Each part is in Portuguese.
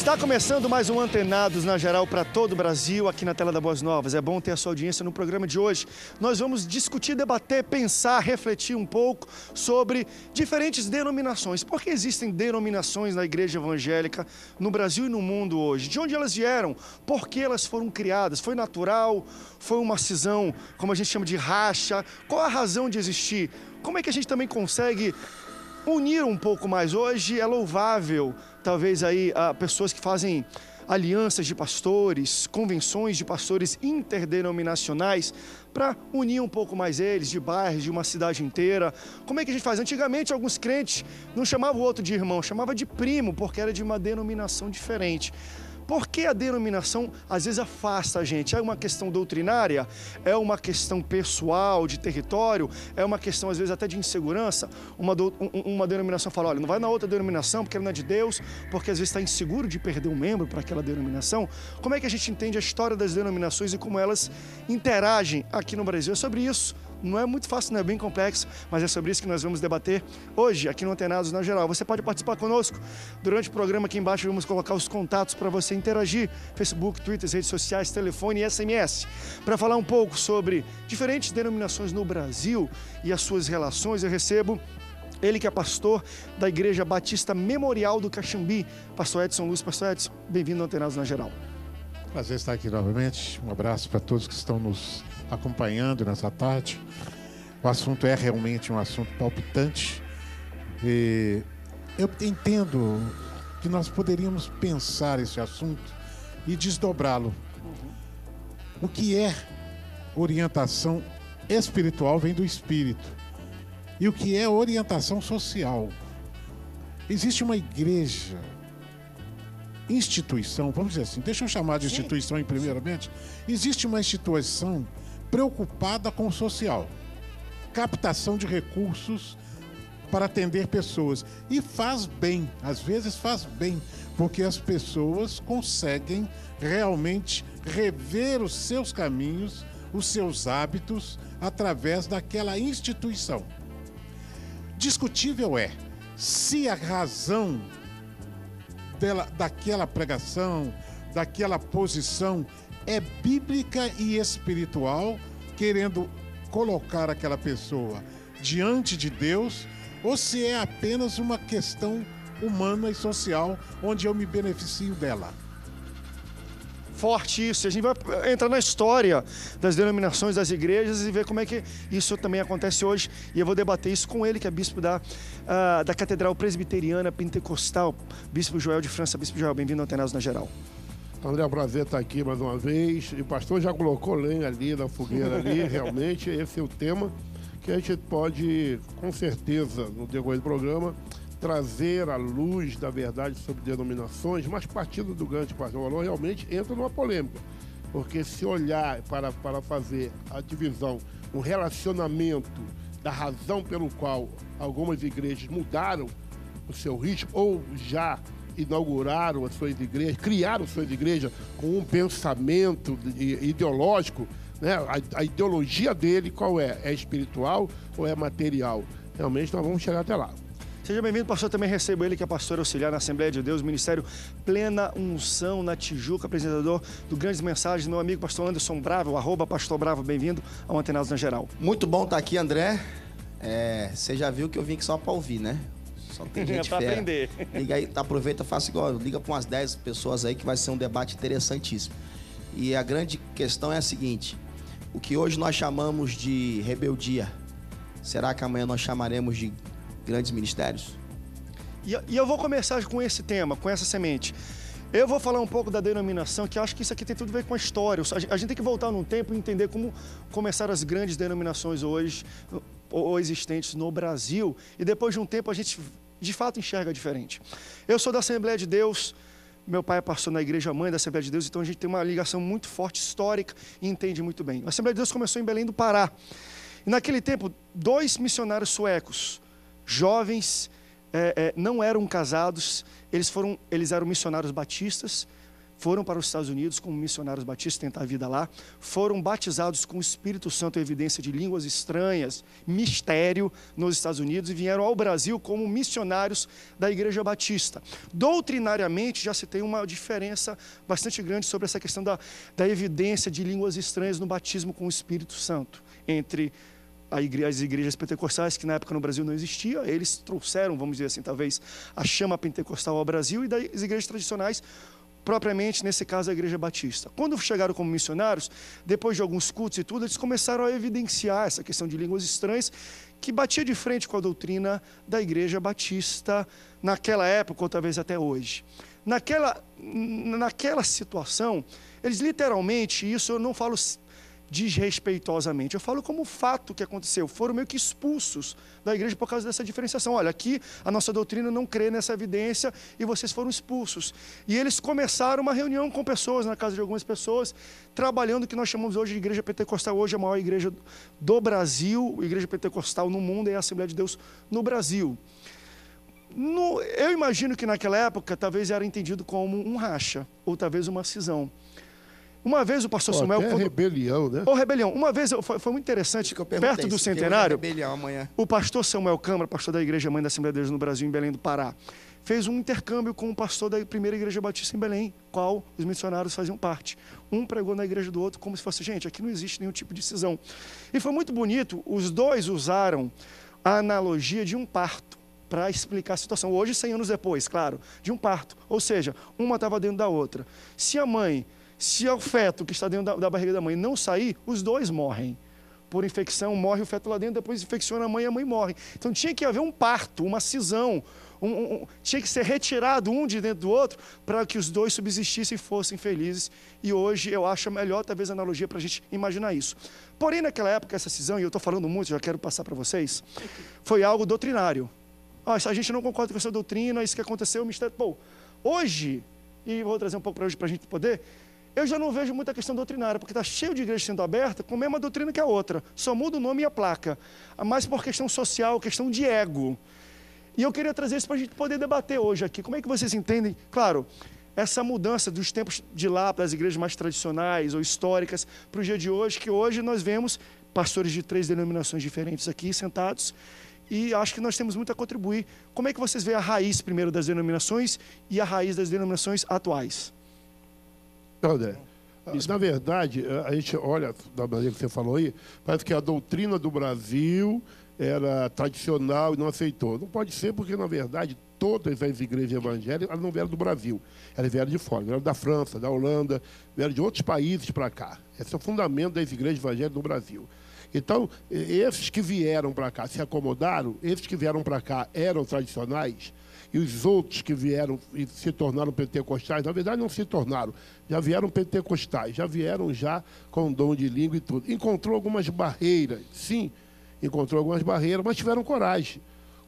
Está começando mais um Antenados na Geral para todo o Brasil, aqui na tela da Boas Novas. É bom ter a sua audiência no programa de hoje. Nós vamos discutir, debater, pensar, refletir um pouco sobre diferentes denominações. Por que existem denominações na igreja evangélica no Brasil e no mundo hoje? De onde elas vieram? Por que elas foram criadas? Foi natural? Foi uma cisão, como a gente chama de racha? Qual a razão de existir? Como é que a gente também consegue unir um pouco mais? Hoje é louvável, talvez aí, pessoas que fazem alianças de pastores, convenções de pastores interdenominacionais para unir um pouco mais eles, de bairros, de uma cidade inteira. Como é que a gente faz? Antigamente, alguns crentes não chamavam o outro de irmão, chamava de primo, porque era de uma denominação diferente. Por que a denominação às vezes afasta a gente? É uma questão doutrinária? É uma questão pessoal, de território? É uma questão às vezes até de insegurança? Uma denominação fala, olha, não vai na outra denominação porque ela não é de Deus, porque às vezes está inseguro de perder um membro para aquela denominação. Como é que a gente entende a história das denominações e como elas interagem aqui no Brasil? É sobre isso. Não é muito fácil, não é bem complexo, mas é sobre isso que nós vamos debater hoje aqui no Antenados na Geral. Você pode participar conosco. Durante o programa aqui embaixo vamos colocar os contatos para você interagir. Facebook, Twitter, redes sociais, telefone e SMS. Para falar um pouco sobre diferentes denominações no Brasil e as suas relações, eu recebo ele que é pastor da Igreja Batista Memorial do Caxambi, pastor Edson Luz. Pastor Edson, bem-vindo ao Antenados na Geral. Prazer estar aqui novamente. Um abraço para todos que estão nos acompanhando nessa tarde. O assunto é realmente um assunto palpitante. E eu entendo que nós poderíamos pensar esse assunto e desdobrá-lo. O que é orientação espiritual vem do espírito. E o que é orientação social? Existe uma igreja, instituição, vamos dizer assim, deixa eu chamar de instituição primeiramente. Existe uma instituição preocupada com o social, captação de recursos para atender pessoas. E faz bem, às vezes faz bem, porque as pessoas conseguem realmente rever os seus caminhos, os seus hábitos, através daquela instituição. Discutível é se a razão daquela pregação, daquela posição é bíblica e espiritual, querendo colocar aquela pessoa diante de Deus, ou se é apenas uma questão humana e social, onde eu me beneficio dela. Forte isso. A gente vai entrar na história das denominações, das igrejas e ver como é que isso também acontece hoje. E eu vou debater isso com ele, que é bispo da Catedral Presbiteriana Pentecostal, bispo Joel de França. Bispo Joel, bem-vindo ao Antenados na Geral. André, é um prazer estar aqui mais uma vez. E o pastor já colocou lenha ali na fogueira ali. Realmente, esse é o tema que a gente pode, com certeza, no decorrer do programa, trazer a luz da verdade sobre denominações, mas partindo do gancho que o pastor falou, realmente entra numa polêmica. Porque se olhar para fazer a divisão, um relacionamento da razão pelo qual algumas igrejas mudaram o seu ritmo, ou já inauguraram as suas igrejas, criaram suas igrejas com um pensamento ideológico, né? A ideologia dele qual é? É espiritual ou é material? Realmente nós vamos chegar até lá. Seja bem-vindo, pastor. Também recebo ele, que é pastor auxiliar na Assembleia de Deus, Ministério Plena Unção na Tijuca, apresentador do Grandes Mensagens, meu amigo pastor Anderson Bravo, @pastor Bravo. Bem-vindo ao Antenados na Geral. Muito bom estar aqui, André. Você já viu que eu vim aqui só para ouvir, né? Só tem gente para fera. aprender. Liga aí, aproveita, faça igual. Liga para umas 10 pessoas aí que vai ser um debate interessantíssimo. E a grande questão é a seguinte: o que hoje nós chamamos de rebeldia, será que amanhã nós chamaremos de grandes ministérios? E eu vou começar com esse tema, com essa semente. Eu vou falar um pouco da denominação, que eu acho que isso aqui tem tudo a ver com a história. A gente tem que voltar num tempo e entender como começaram as grandes denominações hoje, ou existentes no Brasil. E depois de um tempo a gente de fato enxerga diferente. Eu sou da Assembleia de Deus, meu pai é pastor na Igreja Mãe da Assembleia de Deus, então a gente tem uma ligação muito forte, histórica, e entende muito bem. A Assembleia de Deus começou em Belém do Pará. E naquele tempo, 2 missionários suecos, jovens, não eram casados, eles eram missionários batistas, foram para os Estados Unidos como missionários batistas, tentar a vida lá, foram batizados com o Espírito Santo, evidência de línguas estranhas, mistério nos Estados Unidos, e vieram ao Brasil como missionários da Igreja Batista. Doutrinariamente, já se tem uma diferença bastante grande sobre essa questão da evidência de línguas estranhas no batismo com o Espírito Santo, entre as igrejas pentecostais, que na época no Brasil não existia, eles trouxeram, vamos dizer assim, talvez a chama pentecostal ao Brasil, e das igrejas tradicionais, propriamente, nesse caso, a Igreja Batista. Quando chegaram como missionários, depois de alguns cultos e tudo, eles começaram a evidenciar essa questão de línguas estranhas, que batia de frente com a doutrina da Igreja Batista naquela época, ou talvez até hoje. Naquela situação, eles literalmente, isso eu não falo desrespeitosamente, eu falo como fato que aconteceu, foram meio que expulsos da igreja por causa dessa diferenciação. Olha, aqui a nossa doutrina não crê nessa evidência e vocês foram expulsos. E eles começaram uma reunião com pessoas, na casa de algumas pessoas, trabalhando o que nós chamamos hoje de igreja pentecostal. Hoje a maior igreja do Brasil, igreja pentecostal no mundo, é a Assembleia de Deus no Brasil. Eu imagino que naquela época talvez era entendido como um racha, ou talvez uma cisão. Uma vez o pastor Samuel... Até rebelião, né? Rebelião. Uma vez, foi muito interessante, perto do centenário, o pastor Samuel Câmara, pastor da Igreja Mãe da Assembleia de Deus no Brasil, em Belém do Pará, fez um intercâmbio com o pastor da primeira Igreja Batista em Belém, qual os missionários faziam parte. Um pregou na igreja do outro como se fosse, gente, aqui não existe nenhum tipo de cisão. E foi muito bonito, os dois usaram a analogia de um parto para explicar a situação. Hoje, 100 anos depois, claro, de um parto. Ou seja, uma estava dentro da outra. Se o feto que está dentro da barriga da mãe não sair, os dois morrem. Por infecção, morre o feto lá dentro, depois infecciona a mãe e a mãe morre. Então tinha que haver um parto, uma cisão, tinha que ser retirado um de dentro do outro para que os dois subsistissem e fossem felizes. E hoje eu acho melhor, talvez, a analogia para a gente imaginar isso. Porém, naquela época, essa cisão, e eu estou falando muito, já quero passar para vocês, foi algo doutrinário. A gente não concorda com essa doutrina, isso que aconteceu, o mistério... Hoje, e vou trazer um pouco para hoje para a gente poder... Eu já não vejo muita questão doutrinária, porque está cheio de igrejas sendo aberta com a mesma doutrina que a outra. Só muda o nome e a placa. Mas por questão social, questão de ego. E eu queria trazer isso para a gente poder debater hoje aqui. Como é que vocês entendem, claro, essa mudança dos tempos de lá, das igrejas mais tradicionais ou históricas, para o dia de hoje, que hoje nós vemos pastores de 3 denominações diferentes aqui sentados, e acho que nós temos muito a contribuir. Como é que vocês veem a raiz, primeiro, das denominações e a raiz das denominações atuais? André, na verdade, a gente olha, da maneira que você falou aí, parece que a doutrina do Brasil era tradicional e não aceitou. Não pode ser porque, na verdade, todas as igrejas evangélicas elas não vieram do Brasil. Elas vieram de fora, vieram da França, da Holanda, vieram de outros países para cá. Esse é o fundamento das igrejas evangélicas no Brasil. Então, esses que vieram para cá se acomodaram, esses que vieram para cá eram tradicionais, e os outros que vieram e se tornaram pentecostais, na verdade não se tornaram, já vieram pentecostais, já vieram já com dom de língua e tudo. Encontrou algumas barreiras, sim, encontrou algumas barreiras, mas tiveram coragem.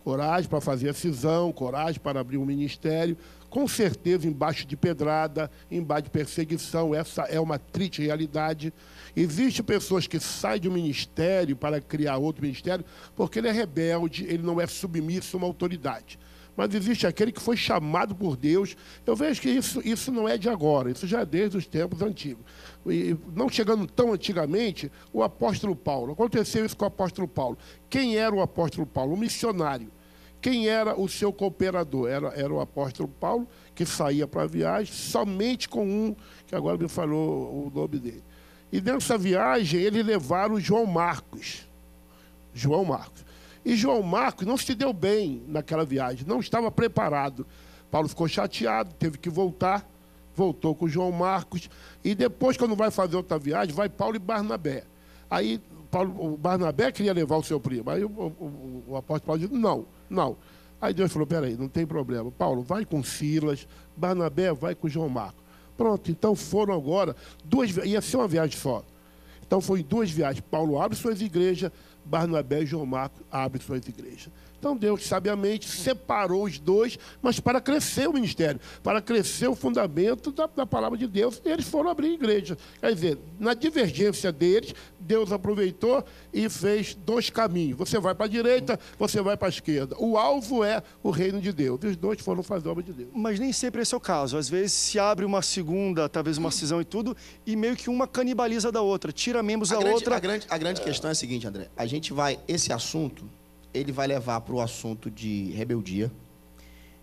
Coragem para fazer a cisão, coragem para abrir um ministério, com certeza embaixo de pedrada, embaixo de perseguição, essa é uma triste realidade. Existem pessoas que saem de um ministério para criar outro ministério porque ele é rebelde, ele não é submisso a uma autoridade. Mas existe aquele que foi chamado por Deus. Eu vejo que isso não é de agora, isso já é desde os tempos antigos. E não chegando tão antigamente, o apóstolo Paulo. Aconteceu isso com o apóstolo Paulo. Quem era o apóstolo Paulo? O missionário. Quem era o seu cooperador? Era o apóstolo Paulo, que saía para a viagem somente com um, que agora me falou o nome dele. E nessa viagem, eles levaram João Marcos. João Marcos. E João Marcos não se deu bem naquela viagem, não estava preparado. Paulo ficou chateado, teve que voltar, voltou com João Marcos. E depois, quando vai fazer outra viagem, vai Paulo e Barnabé. Aí o Barnabé queria levar o seu primo. Aí o apóstolo Paulo disse, não. Aí Deus falou, peraí, não tem problema. Paulo, vai com Silas, Barnabé vai com João Marcos. Pronto, então foram agora ia ser uma viagem só. Então, foi 2 viagens. Paulo abre suas igrejas, Barnabé e João Marcos abrem suas igrejas. Então Deus, sabiamente, separou os dois, mas para crescer o ministério, para crescer o fundamento da palavra de Deus, e eles foram abrir igreja. Quer dizer, na divergência deles, Deus aproveitou e fez dois caminhos. Você vai para a direita, você vai para a esquerda. O alvo é o reino de Deus. E os dois foram fazer a obra de Deus. Mas nem sempre esse é o caso. Às vezes se abre uma segunda, talvez uma cisão e tudo, e meio que uma canibaliza da outra, tira membros da outra. A grande questão é a seguinte, André. A gente vai, esse assunto, ele vai levar para o assunto de rebeldia,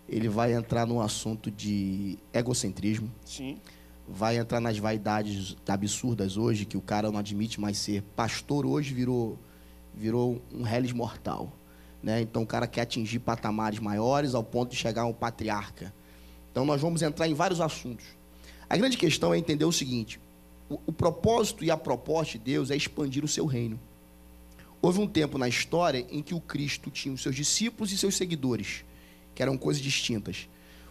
ele vai entrar no assunto de egocentrismo, Sim. vai entrar nas vaidades absurdas hoje, que o cara não admite mais ser pastor, hoje virou um reles mortal, né? Então o cara quer atingir patamares maiores ao ponto de chegar a um patriarca. Então nós vamos entrar em vários assuntos. A grande questão é entender o seguinte: o propósito e a proposta de Deus é expandir o seu reino. Houve um tempo na história em que o Cristo tinha os seus discípulos e seus seguidores, que eram coisas distintas.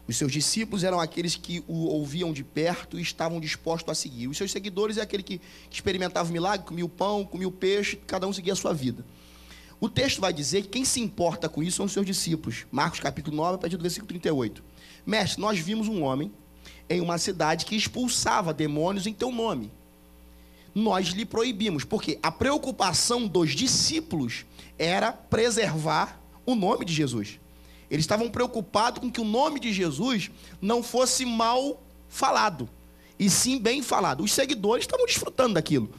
Os seus discípulos eram aqueles que o ouviam de perto e estavam dispostos a seguir. Os seus seguidores é aquele que experimentava o milagre, comia o pão, comia o peixe, cada um seguia a sua vida. O texto vai dizer que quem se importa com isso são os seus discípulos. Marcos capítulo 9, a partir do versículo 38. Mestre, nós vimos um homem em uma cidade que expulsava demônios em teu nome. Nós lhe proibimos, porque a preocupação dos discípulos era preservar o nome de Jesus. Eles estavam preocupados com que o nome de Jesus não fosse mal falado, e sim bem falado. Os seguidores estavam desfrutando daquilo.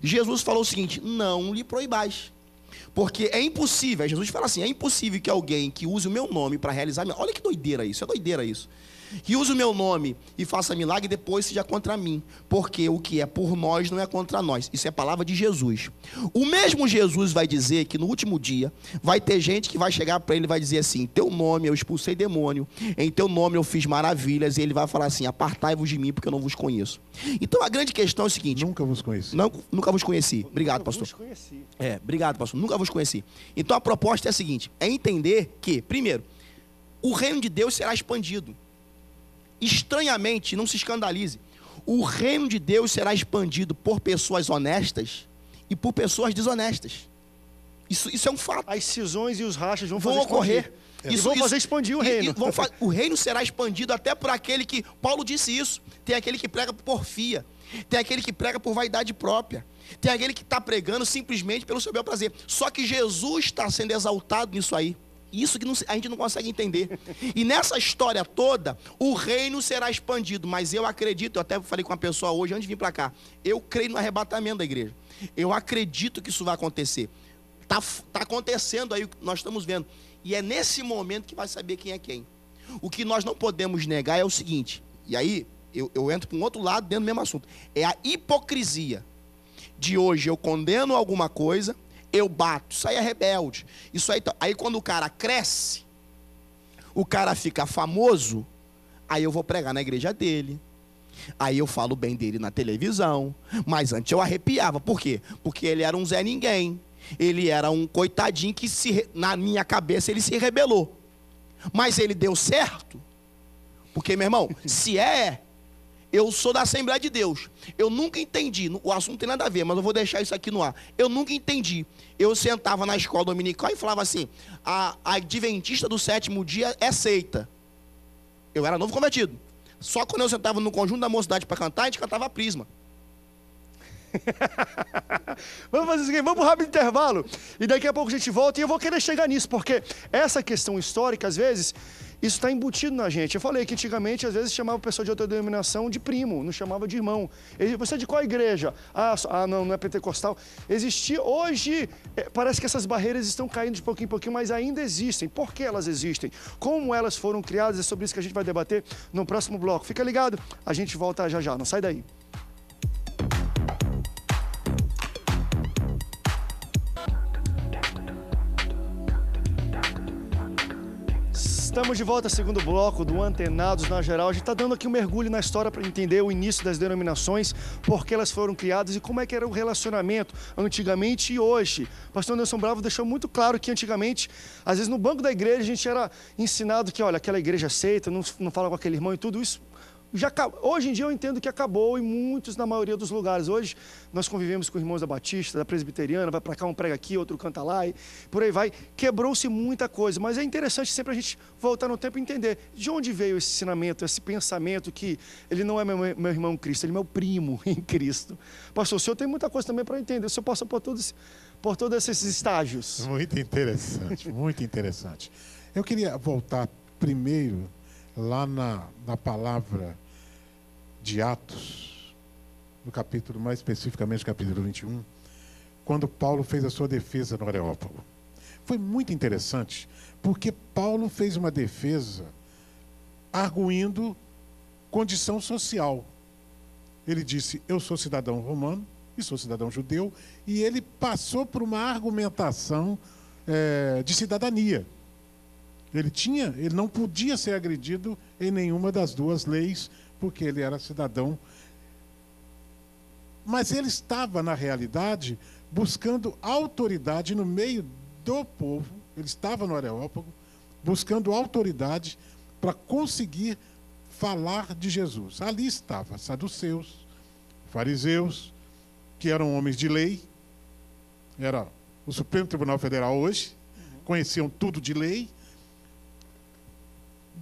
Jesus falou o seguinte: não lhe proibais, porque é impossível. Jesus fala assim: é impossível que alguém que use o meu nome para realizar... Olha que doideira isso, é doideira isso. Que use o meu nome e faça milagre e depois seja contra mim, porque o que é por nós não é contra nós. Isso é a palavra de Jesus. O mesmo Jesus vai dizer que no último dia vai ter gente que vai chegar para ele e vai dizer assim: em teu nome eu expulsei demônio, em teu nome eu fiz maravilhas, e ele vai falar assim: apartai-vos de mim porque eu não vos conheço. Então a grande questão é o seguinte: Nunca vos conheci. Nunca vos conheci. Obrigado, pastor. Nunca vos conheci. Obrigado, pastor. Nunca vos conheci. Então a proposta é a seguinte: é entender que, primeiro, o reino de Deus será expandido. Estranhamente, não se escandalize, o reino de Deus será expandido por pessoas honestas e por pessoas desonestas. Isso é um fato. As cisões e os rachas vão ocorrer. Vão fazer expandir o reino. O reino será expandido até por aquele que... Paulo disse isso. Tem aquele que prega por porfia. Tem aquele que prega por vaidade própria. Tem aquele que está pregando simplesmente pelo seu bel prazer. Só que Jesus está sendo exaltado nisso aí. Isso que a gente não consegue entender. E nessa história toda, o reino será expandido. Mas eu acredito, eu até falei com uma pessoa hoje, antes de vir para cá, eu creio no arrebatamento da igreja. Eu acredito que isso vai acontecer. Tá acontecendo aí, nós estamos vendo. E é nesse momento que vai saber quem é quem. O que nós não podemos negar é o seguinte, e aí eu entro para um outro lado dentro do mesmo assunto. É a hipocrisia de hoje eu condeno alguma coisa, eu bato, isso aí é rebelde. Isso aí quando o cara cresce, o cara fica famoso, aí eu vou pregar na igreja dele. Aí eu falo bem dele na televisão. Mas antes eu arrepiava. Por quê? Porque ele era um Zé Ninguém. Ele era um coitadinho que na minha cabeça ele se rebelou. Mas ele deu certo. Porque, meu irmão, eu sou da Assembleia de Deus. Eu nunca entendi, o assunto não tem nada a ver, mas eu vou deixar isso aqui no ar. Eu nunca entendi. Eu sentava na escola dominical e falava assim: a adventista do sétimo dia é seita. Eu era novo convertido. Só quando eu sentava no conjunto da mocidade para cantar, a gente cantava Prisma. Vamos fazer isso aqui, vamos para um rápido intervalo. E daqui a pouco a gente volta e eu vou querer chegar nisso, porque essa questão histórica, às vezes, isso está embutido na gente. Eu falei que antigamente, às vezes, chamava a pessoa de outra denominação de primo, não chamava de irmão. Você é de qual igreja? Não é pentecostal. Existia, hoje, parece que essas barreiras estão caindo de pouquinho em pouquinho, mas ainda existem. Por que elas existem? Como elas foram criadas? É sobre isso que a gente vai debater no próximo bloco. Fica ligado, a gente volta já já, não sai daí. Estamos de volta ao segundo bloco do Antenados na Geral. A gente está dando aqui um mergulho na história para entender o início das denominações, por que elas foram criadas e como é que era o relacionamento antigamente e hoje. O pastor Nelson Bravo deixou muito claro que antigamente, às vezes no banco da igreja, a gente era ensinado que, olha, aquela igreja aceita, não fala com aquele irmão e tudo isso. Hoje em dia eu entendo que acabou na maioria dos lugares. Hoje nós convivemos com irmãos da Batista, da Presbiteriana, vai para cá, um prega aqui, outro canta lá, e por aí vai. Quebrou-se muita coisa, mas é interessante sempre a gente voltar no tempo e entender de onde veio esse ensinamento, esse pensamento que ele não é meu irmão em Cristo, ele é meu primo em Cristo. Pastor, o senhor tem muita coisa também para entender, o senhor passa por todos esses estágios. Muito interessante, muito interessante. Eu queria voltar primeiro lá na palavra de Atos, no capítulo, mais especificamente capítulo 21, quando Paulo fez a sua defesa no Areópago. Foi muito interessante, porque Paulo fez uma defesa arguindo condição social. Ele disse, eu sou cidadão romano e sou cidadão judeu, e ele passou por uma argumentação de cidadania. Ele não podia ser agredido em nenhuma das duas leis, porque ele era cidadão. Mas ele estava, na realidade, buscando autoridade no meio do povo. Ele estava no Areópago, buscando autoridade para conseguir falar de Jesus. Ali estavam saduceus, fariseus, que eram homens de lei, era o Supremo Tribunal Federal hoje, conheciam tudo de lei,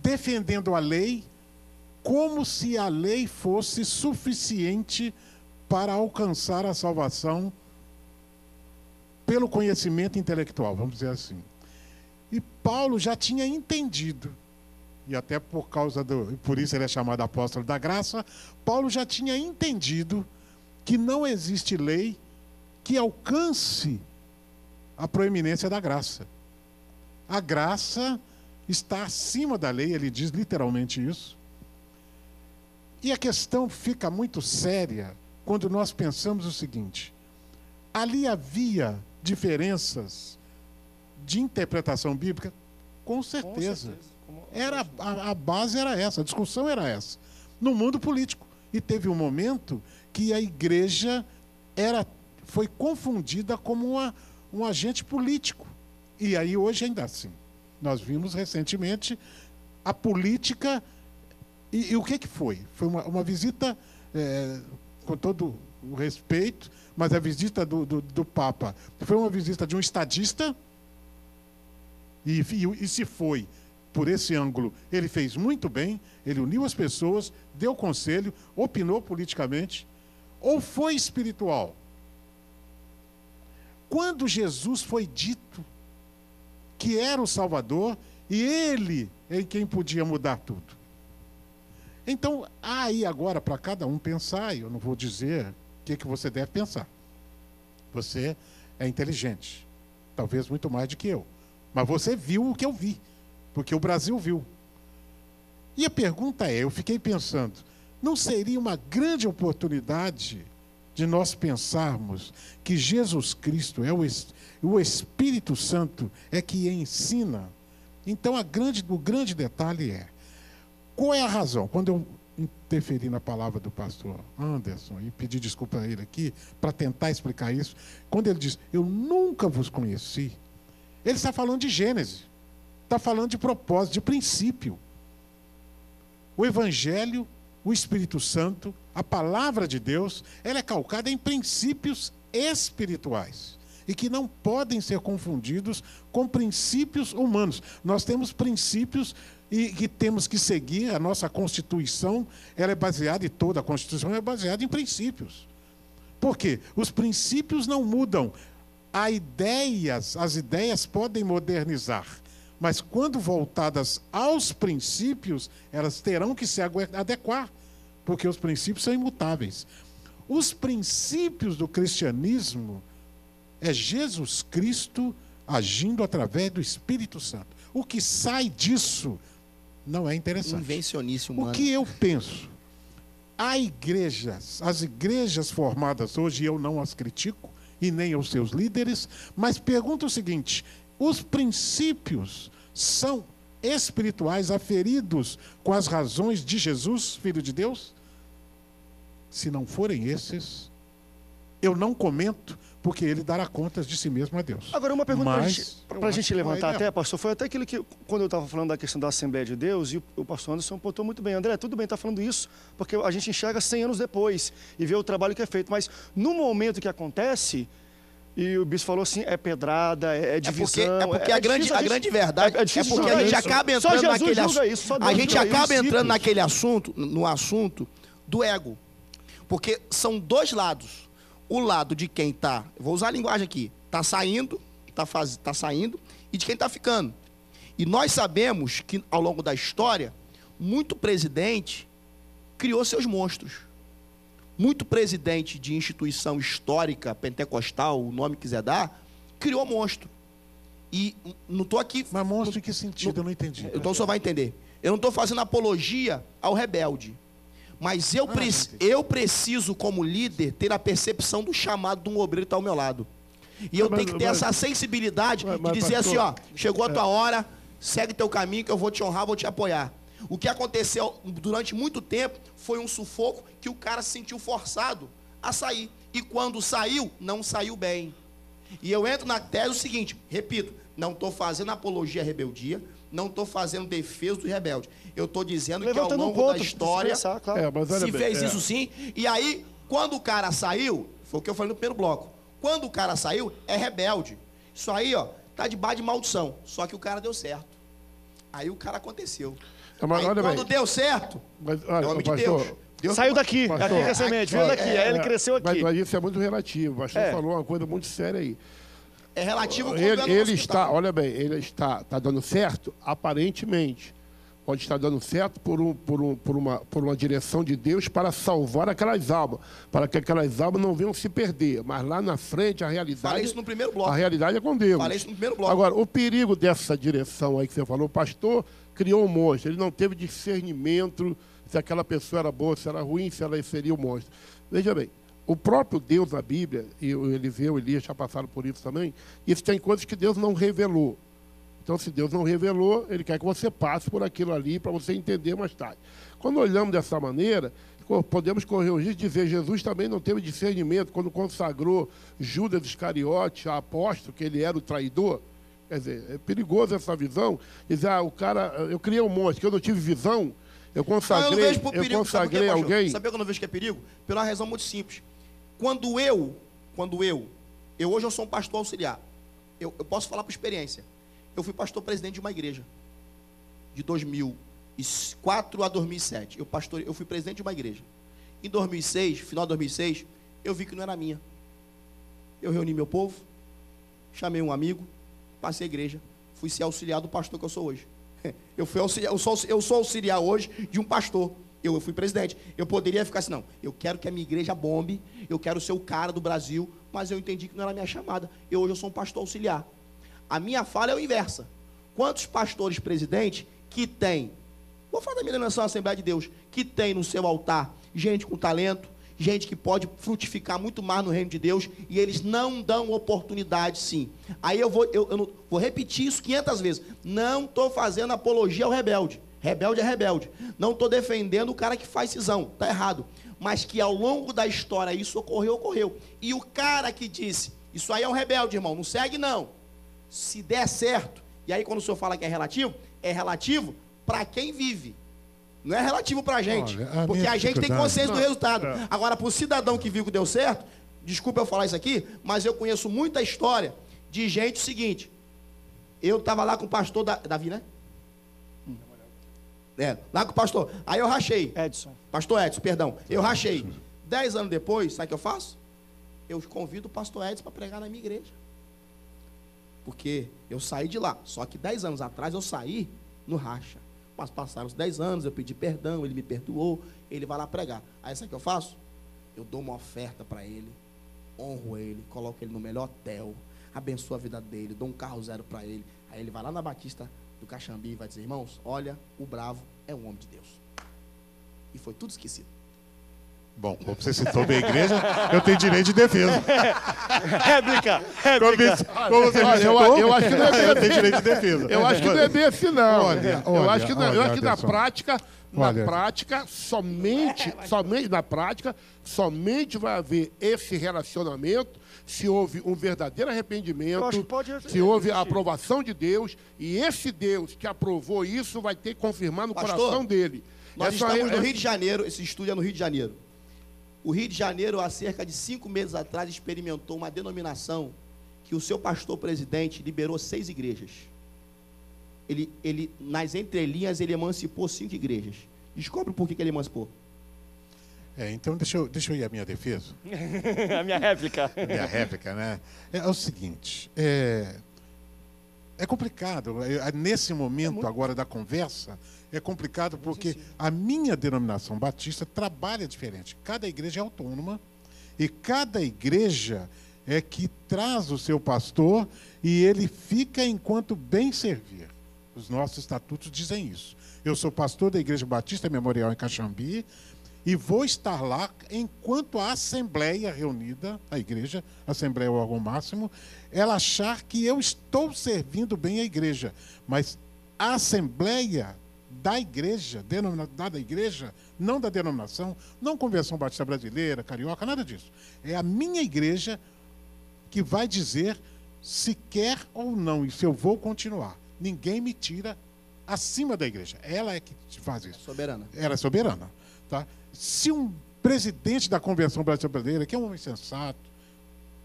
defendendo a lei como se a lei fosse suficiente para alcançar a salvação pelo conhecimento intelectual, vamos dizer assim. E Paulo já tinha entendido, e até por isso ele é chamado apóstolo da graça, Paulo já tinha entendido que não existe lei que alcance a proeminência da graça. A graça está acima da lei, ele diz literalmente isso. E a questão fica muito séria quando nós pensamos o seguinte: ali havia diferenças de interpretação bíblica? Com certeza. A base era essa, a discussão era essa. No mundo político. E teve um momento que a igreja foi confundida como um agente político. E aí hoje ainda assim. Nós vimos recentemente a política. E o que foi? Foi uma visita, com todo o respeito, mas a visita do Papa foi uma visita de um estadista, e se foi por esse ângulo, ele fez muito bem, ele uniu as pessoas, deu conselho, opinou politicamente, ou foi espiritual? Quando Jesus foi dito que era o Salvador, e ele é quem podia mudar tudo. Então, há aí agora para cada um pensar, e eu não vou dizer o que você deve pensar. Você é inteligente, talvez muito mais do que eu. Mas você viu o que eu vi, porque o Brasil viu. E a pergunta eu fiquei pensando, não seria uma grande oportunidade de nós pensarmos que Jesus Cristo o Espírito Santo é que ensina? Então, o grande detalhe é, qual é a razão? Quando eu interferi na palavra do pastor Anderson e pedi desculpa a ele aqui para tentar explicar isso, quando ele diz, eu nunca vos conheci, ele está falando de Gênesis, está falando de propósito, de princípio. O Evangelho, o Espírito Santo, a palavra de Deus, ela é calcada em princípios espirituais e que não podem ser confundidos com princípios humanos. Nós temos princípios e que temos que seguir. A nossa Constituição, ela é baseada, e toda a Constituição é baseada em princípios. Por quê? Os princípios não mudam. As ideias podem modernizar, mas quando voltadas aos princípios, elas terão que se adequar, porque os princípios são imutáveis. Os princípios do cristianismo é Jesus Cristo agindo através do Espírito Santo. O que sai disso não é interessante. Invencionice humana. O que eu penso? As igrejas formadas hoje, eu não as critico, e nem os seus líderes, mas pergunto o seguinte: os princípios são espirituais aferidos com as razões de Jesus, Filho de Deus? Se não forem esses, Eu não comento, porque ele dará contas de si mesmo a Deus. Agora, uma pergunta para a gente levantar não é até, pastor, foi até aquilo que, quando eu estava falando da questão da Assembleia de Deus, e o pastor Anderson apontou muito bem. André, tudo bem, está falando isso, porque a gente enxerga 100 anos depois e vê o trabalho que é feito. Mas no momento que acontece, e o bispo falou assim, é pedrada, é divisão. É porque a grande verdade é porque a gente acaba entrando naquele assunto. A gente acaba entrando naquele assunto, no assunto do ego. Porque são dois lados. O lado de quem está, vou usar a linguagem aqui, está saindo, tá saindo, e de quem está ficando. E nós sabemos que, ao longo da história, muito presidente criou seus monstros. Muito presidente de instituição histórica, pentecostal, o nome que quiser dar, criou monstro. E não estou aqui... Mas monstro em que sentido? Eu não entendi. Então só vai entender. Eu não estou fazendo apologia ao rebelde. Mas eu preciso, como líder, ter a percepção do chamado de um obreiro que está ao meu lado. E eu tenho que ter essa sensibilidade de dizer assim, ó, chegou a tua hora, segue teu caminho que eu vou te honrar, vou te apoiar. O que aconteceu durante muito tempo foi um sufoco que o cara se sentiu forçado a sair. E quando saiu, não saiu bem. E eu entro na tese o seguinte, repito, não estou fazendo apologia à rebeldia, não estou fazendo defesa dos rebeldes. Eu estou dizendo que ao longo da história se fez isso sim. E aí, quando o cara saiu, foi o que eu falei no primeiro bloco. Quando o cara saiu, é rebelde. Isso aí, ó, tá debaixo de maldição. Só que o cara deu certo. Aí o cara aconteceu. Mas, aí, quando deu certo, olha, nome de pastor, Deus saiu daqui, aqui é a semente, veio daqui, aí ele cresceu aqui. Mas isso é muito relativo. O pastor falou uma coisa muito séria aí. É relativo quando ele está, olha bem, ele está dando certo, aparentemente. Pode estar dando certo por uma direção de Deus para salvar aquelas almas, para que aquelas almas não venham se perder. Mas lá na frente, a realidade... Falei isso no primeiro bloco. A realidade é com Deus. Falei isso no primeiro bloco. Agora, o perigo dessa direção aí que você falou, o pastor criou um monstro, ele não teve discernimento se aquela pessoa era boa, se era ruim, se ela seria um monstro. Veja bem, o próprio Deus na Bíblia, e o Eliseu e Elias já passaram por isso também, isso tem coisas que Deus não revelou. Então, se Deus não revelou, Ele quer que você passe por aquilo ali para você entender mais tarde. Quando olhamos dessa maneira, podemos correr o risco de dizer Jesus também não teve discernimento quando consagrou Judas Iscariote a apóstolo, que ele era o traidor. Quer dizer, é perigoso essa visão. Dizer, o cara, eu criei um monte, que eu não tive visão, eu consagrei, alguém. Sabe o que eu não vejo que é perigo? Pela razão muito simples. Quando eu hoje eu sou um pastor auxiliar, eu posso falar por experiência. Eu fui pastor presidente de uma igreja, de 2004 a 2007. Eu fui presidente de uma igreja. Em 2006, final de 2006, eu vi que não era minha. Eu reuni meu povo, chamei um amigo, passei a igreja, fui ser auxiliar do pastor que eu sou hoje. Eu sou auxiliar hoje de um pastor. Eu fui presidente. Eu poderia ficar assim, não, eu quero que a minha igreja bombe, eu quero ser o cara do Brasil, mas eu entendi que não era a minha chamada. Hoje eu sou um pastor auxiliar. A minha fala é o inversa. Quantos pastores presidentes que tem, vou falar da minha denominação Assembleia de Deus, que tem no seu altar gente com talento, gente que pode frutificar muito mais no reino de Deus, e eles não dão oportunidade, sim. Aí eu vou repetir isso 500 vezes. Não estou fazendo apologia ao rebelde. Rebelde é rebelde. Não estou defendendo o cara que faz cisão. Está errado. Mas que ao longo da história isso ocorreu. E o cara que disse, isso aí é um rebelde, irmão, não segue não. Se der certo, e aí quando o senhor fala que é relativo para quem vive. Não é relativo para a gente. Porque a gente tem consciência do resultado. Agora, para o cidadão que viu que deu certo, desculpa eu falar isso aqui, mas eu conheço muita história de gente seguinte. Eu estava lá com o pastor Davi, né? Lá com o pastor. Aí eu rachei. Pastor Edson, perdão. Eu rachei. 10 anos depois, sabe o que eu faço? Eu convido o pastor Edson para pregar na minha igreja. Porque eu saí de lá. Só que 10 anos atrás eu saí no racha. Mas passaram os 10 anos, eu pedi perdão, ele me perdoou, ele vai lá pregar. Aí sabe o que eu faço? Eu dou uma oferta para ele, honro ele, coloco ele no melhor hotel, abençoo a vida dele, dou um carro zero para ele. Aí ele vai lá na Batista do Caxambi e vai dizer, irmãos, olha, o bravo é um homem de Deus. E foi tudo esquecido. Bom, como você citou bem a igreja, eu tenho direito de defesa. Réplica. Como você Olha, eu acho que não é bem eu tenho direito de defesa. Eu acho que não é bem assim, não. Eu acho que na Anderson. prática, somente vai haver esse relacionamento se houve um verdadeiro Eu acho arrependimento, que pode se houve a existir. aprovação de Deus, e esse Deus que aprovou isso vai ter que confirmar no Pastor, coração dele. Nós Essa estamos é- no Rio de Janeiro, esse estúdio é no Rio de Janeiro. O Rio de Janeiro, há cerca de 5 meses atrás, experimentou uma denominação que o seu pastor presidente liberou 6 igrejas. Ele, nas entrelinhas, ele emancipou 5 igrejas. Descobre por que ele emancipou. Então, deixa eu ir à minha defesa. A minha réplica. Minha réplica, né? É o seguinte, é complicado. Nesse momento agora da conversa, é complicado porque a minha denominação batista trabalha diferente. Cada igreja é autônoma e cada igreja é que traz o seu pastor e ele fica enquanto bem servir. Os nossos estatutos dizem isso. Eu sou pastor da Igreja Batista Memorial em Caxambi e vou estar lá enquanto a Assembleia reunida, a igreja, a Assembleia é o órgão máximo, ela achar que eu estou servindo bem a igreja. Mas a Assembleia da igreja, denominada igreja, não da denominação, não Convenção Batista Brasileira, Carioca, nada disso. É a minha igreja que vai dizer se quer ou não e se eu vou continuar. Ninguém me tira acima da igreja. Ela é que faz isso. Soberana. Ela é soberana. Tá? Se um presidente da Convenção Batista Brasileira, que é um homem sensato,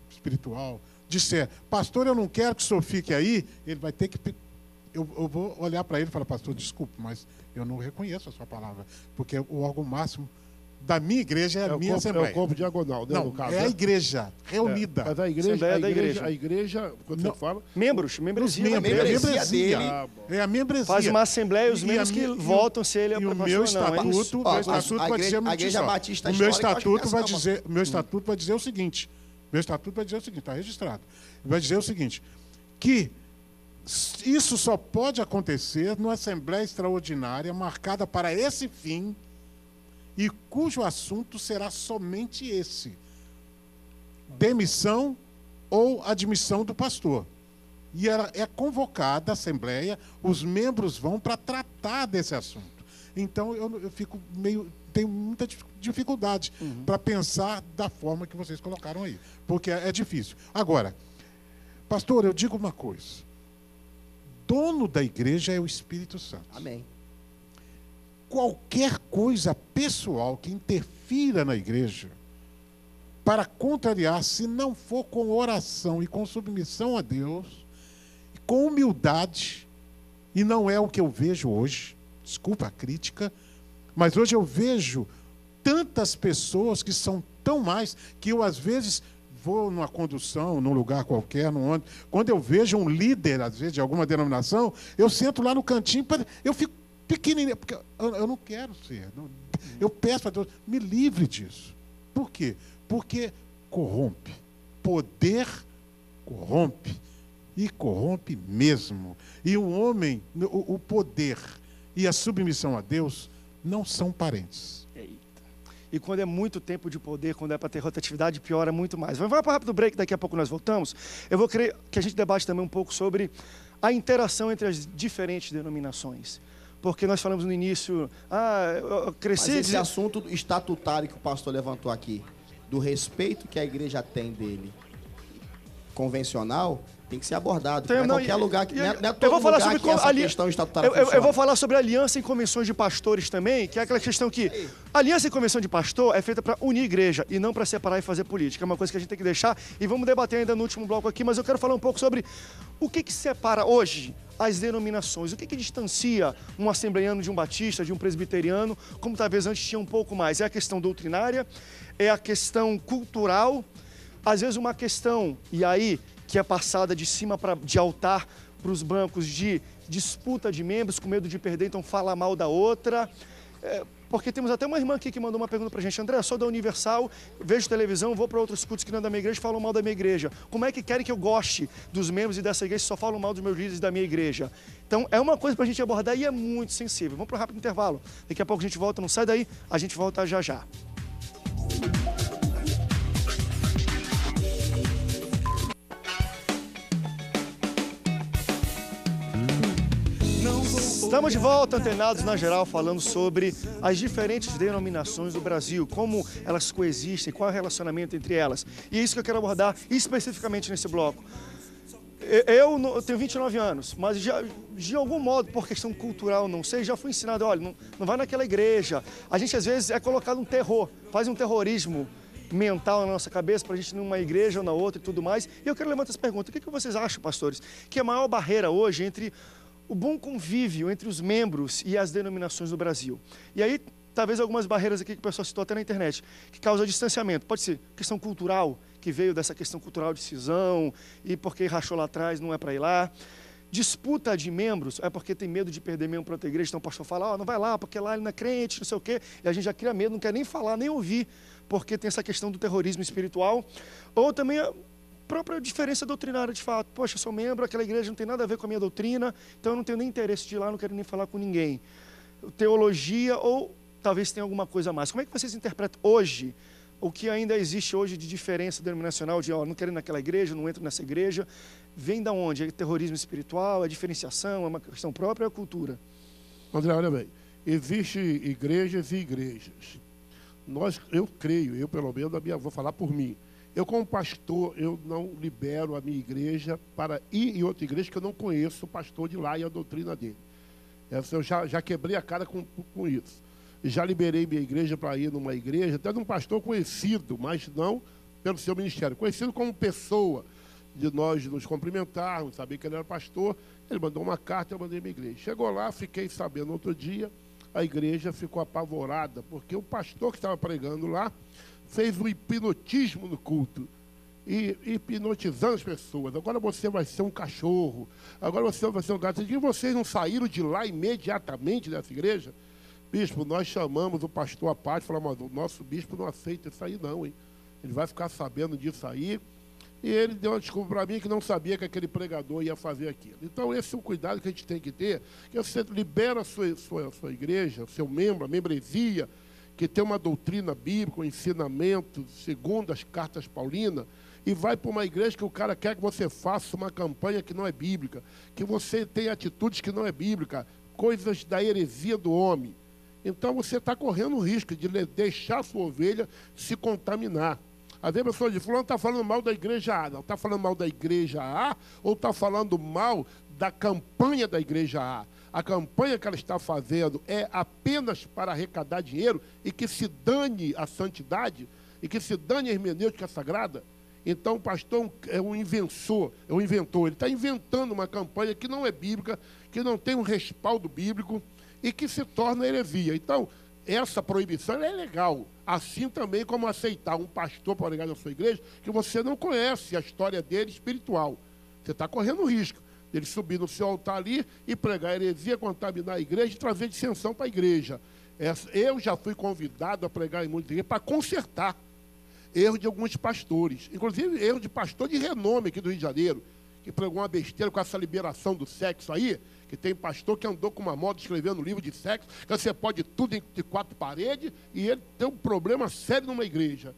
espiritual, disser, pastor, eu não quero que o senhor fique aí, ele vai ter que... Eu vou olhar para ele e falar, pastor, desculpe, mas eu não reconheço a sua palavra, porque o órgão máximo da minha igreja é a minha Assembleia. É o corpo diagonal, né, Não, no caso. é a igreja reunida. Mas a Assembleia da igreja. a igreja, quando você fala... Membros, membresia. É a membresia dele. É a membresia. Faz uma assembleia e os E membros a que minha- votam se ele é E o pastor meu ou não. É isso? estatuto, Ó, meu estatuto a vai igreja- dizer a igreja ó, batista o meu histórica, eu acho que estatuto vai essa é uma- dizer, meu estatuto vai dizer o seguinte. Meu estatuto vai dizer o seguinte, está registrado. Vai dizer o seguinte, que isso só pode acontecer numa Assembleia Extraordinária marcada para esse fim e cujo assunto será somente esse: demissão ou admissão do pastor. E ela é convocada a Assembleia, os membros vão para tratar desse assunto. Então, eu fico tenho muita dificuldade para pensar da forma que vocês colocaram aí, porque é difícil. Agora, pastor, eu digo uma coisa. Dono da igreja é o Espírito Santo. Amém. Qualquer coisa pessoal que interfira na igreja, para contrariar, se não for com oração e com submissão a Deus, com humildade, e não é o que eu vejo hoje, desculpa a crítica, mas hoje eu vejo tantas pessoas que são tão mais, que eu às vezes vou numa condução, num lugar qualquer, quando eu vejo um líder, às vezes, de alguma denominação, eu sento lá no cantinho, eu fico pequenininho, porque eu não quero ser. Eu peço para Deus, me livre disso. Por quê? Porque corrompe. Poder corrompe. E corrompe mesmo. E o homem, o poder e a submissão a Deus não são parentes. E quando é muito tempo de poder, quando é para ter rotatividade, piora muito mais. Vamos para um rápido break, daqui a pouco nós voltamos. Eu vou querer que a gente debate também um pouco sobre a interação entre as diferentes denominações. Porque nós falamos no início, eu cresci... Mas esse assunto estatutário que o pastor levantou aqui, do respeito que a igreja tem dele, convencional, tem que ser abordado. Não é qualquer lugar, não é todo eu vou falar lugar sobre que essa questão estatutária eu funciona. vou falar sobre aliança em convenções de pastores também, que é aquela questão que aliança em convenção de pastor é feita para unir igreja e não para separar e fazer política. É uma coisa que a gente tem que deixar e vamos debater ainda no último bloco aqui, mas eu quero falar um pouco sobre o que separa hoje as denominações, o que distancia um assembleiano de um batista, de um presbiteriano, como talvez antes tinha um pouco mais. É a questão doutrinária, é a questão cultural, às vezes uma questão, e aí, que é passada de cima de altar para os bancos de disputa de membros, com medo de perder, então fala mal da outra. Porque temos até uma irmã aqui que mandou uma pergunta para a gente. André, eu sou da Universal, vejo televisão, vou para outros cultos que não é da minha igreja e falam mal da minha igreja. Como é que querem que eu goste dos membros e dessa igreja se só falam mal dos meus líderes da minha igreja? Então, é uma coisa para a gente abordar e é muito sensível. Vamos para um rápido intervalo. Daqui a pouco a gente volta, não sai daí, a gente volta já já. Estamos de volta, antenados na geral, falando sobre as diferentes denominações do Brasil, como elas coexistem, qual é o relacionamento entre elas. E é isso que eu quero abordar especificamente nesse bloco. Eu tenho 29 anos, mas já, de algum modo, por questão cultural, não sei, já fui ensinado, olha, não vai naquela igreja. A gente, às vezes, é colocado um terror, faz um terrorismo mental na nossa cabeça para a gente ir numa igreja ou na outra e tudo mais. E eu quero levantar essa pergunta, o que vocês acham, pastores, que é a maior barreira hoje entre o bom convívio entre os membros e as denominações do Brasil? E aí, talvez algumas barreiras aqui que o pessoal citou até na internet, que causa distanciamento. Pode ser questão cultural, que veio dessa questão cultural de cisão, e porque rachou lá atrás, não é para ir lá. Disputa de membros, é porque tem medo de perder membro para outra igreja, então o pastor fala, não vai lá, porque lá ele não é crente, não sei o quê, e a gente já cria medo, não quer nem falar, nem ouvir, porque tem essa questão do terrorismo espiritual. Ou também a própria diferença doutrinária, de fato. Poxa, eu sou membro, aquela igreja não tem nada a ver com a minha doutrina, então eu não tenho nem interesse de ir lá, não quero nem falar com ninguém. Teologia, ou talvez tenha alguma coisa a mais. Como é que vocês interpretam hoje o que ainda existe hoje de diferença denominacional, de não quero ir naquela igreja, não entro nessa igreja? Vem da onde? É terrorismo espiritual, é diferenciação, é uma questão própria, é a cultura? André, olha bem, existem igrejas e igrejas. Eu creio, eu pelo menos, vou falar por mim. Eu, como pastor, eu não libero a minha igreja para ir em outra igreja que eu não conheço o pastor de lá e a doutrina dele. Eu já quebrei a cara com isso. Já liberei minha igreja para ir numa igreja, até de um pastor conhecido, mas não pelo seu ministério. Conhecido como pessoa, de nós nos cumprimentarmos, sabia que ele era pastor. Ele mandou uma carta, eu mandei minha igreja. Chegou lá, fiquei sabendo outro dia, a igreja ficou apavorada, porque o pastor que estava pregando lá fez um hipnotismo no culto, e hipnotizando as pessoas. Agora você vai ser um cachorro, agora você vai ser um gato. E vocês não saíram de lá imediatamente dessa igreja? Bispo, nós chamamos o pastor à parte e falamos, o nosso bispo não aceita isso aí não, hein? Ele vai ficar sabendo disso aí. E ele deu uma desculpa para mim que não sabia que aquele pregador ia fazer aquilo. Então, esse é um cuidado que a gente tem que ter, que você libera a sua igreja, seu membro, a membresia, que tem uma doutrina bíblica, um ensinamento, segundo as cartas paulinas, e vai para uma igreja que o cara quer que você faça uma campanha que não é bíblica, que você tenha atitudes que não é bíblica, coisas da heresia do homem. Então, você está correndo o risco de deixar a sua ovelha se contaminar. Às vezes a pessoa diz, fulano está falando mal da igreja A. Não, está falando mal da igreja A ou está falando mal da campanha da igreja A? A campanha que ela está fazendo é apenas para arrecadar dinheiro e que se dane a santidade e que se dane a hermenêutica sagrada? Então o pastor é um inventor, ele está inventando uma campanha que não é bíblica, que não tem um respaldo bíblico e que se torna heresia. Então, essa proibição é legal, assim também como aceitar um pastor para pregar na sua igreja que você não conhece a história dele espiritual. Você está correndo o risco dele subir no seu altar ali e pregar heresia, contaminar a igreja e trazer dissensão para a igreja. Eu já fui convidado a pregar em muitas igrejas para consertar erros de alguns pastores, inclusive erro de pastor de renome aqui do Rio de Janeiro, que pregou uma besteira com essa liberação do sexo aí, que tem pastor que andou com uma moda escrevendo livro de sexo, que você pode tudo de 4 paredes, e ele tem um problema sério numa igreja.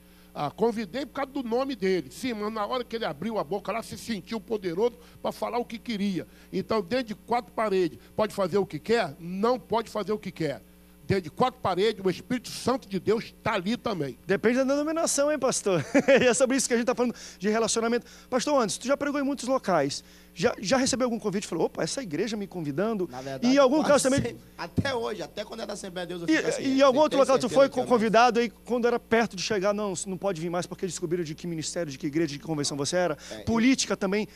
Convidei por causa do nome dele. Sim, mas na hora que ele abriu a boca lá, se sentiu poderoso para falar o que queria. Então, dentro de 4 paredes, pode fazer o que quer? Não pode fazer o que quer. Dentro de 4 paredes, o Espírito Santo de Deus está ali também. Depende da denominação, hein, pastor? E é sobre isso que a gente está falando de relacionamento. Pastor Anderson, tu já pregou em muitos locais. Já recebeu algum convite e falou, opa, essa igreja me convidando? Na verdade, e em algum caso também... Até hoje, até quando é da Assembleia de Deus, eu fico assim. E em algum outro local tu foi convidado aí, quando era perto de chegar, não pode vir mais porque descobriram de que ministério, de que igreja, de que convenção você era. Política também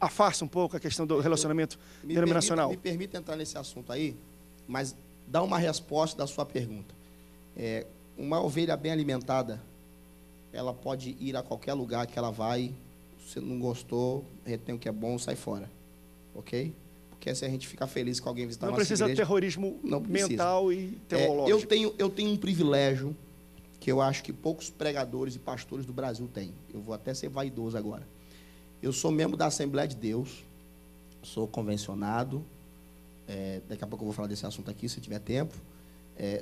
afasta um pouco a questão do relacionamento denominacional. Me permita entrar nesse assunto aí, mas dá uma resposta da sua pergunta. Uma ovelha bem alimentada, ela pode ir a qualquer lugar que ela vai. Se não gostou, retém o que é bom, sai fora. Ok? Porque se a gente ficar feliz com alguém visitar a nossa igreja... Não precisa terrorismo mental e teológico. Eu tenho um privilégio que eu acho que poucos pregadores e pastores do Brasil têm. Eu vou até ser vaidoso agora. Eu sou membro da Assembleia de Deus, sou convencionado, daqui a pouco eu vou falar desse assunto aqui, se tiver tempo.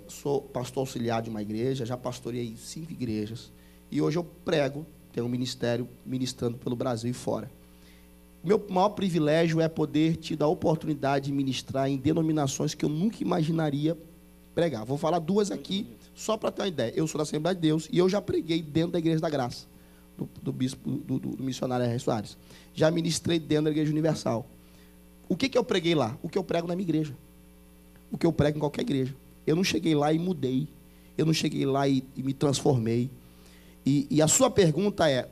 Sou pastor auxiliar de uma igreja, já pastoreei 5 igrejas, e hoje eu prego, tenho um ministério ministrando pelo Brasil e fora. meu maior privilégio é poder te dar a oportunidade de ministrar em denominações que eu nunca imaginaria pregar. Vou falar duas aqui, só para ter uma ideia. Eu sou da Assembleia de Deus e eu já preguei dentro da Igreja da Graça, do bispo, do missionário R. Soares. Já ministrei dentro da Igreja Universal. O que eu preguei lá? O que eu prego na minha igreja. O que eu prego em qualquer igreja. Eu não cheguei lá e mudei. Eu não cheguei lá e me transformei. E a sua pergunta é,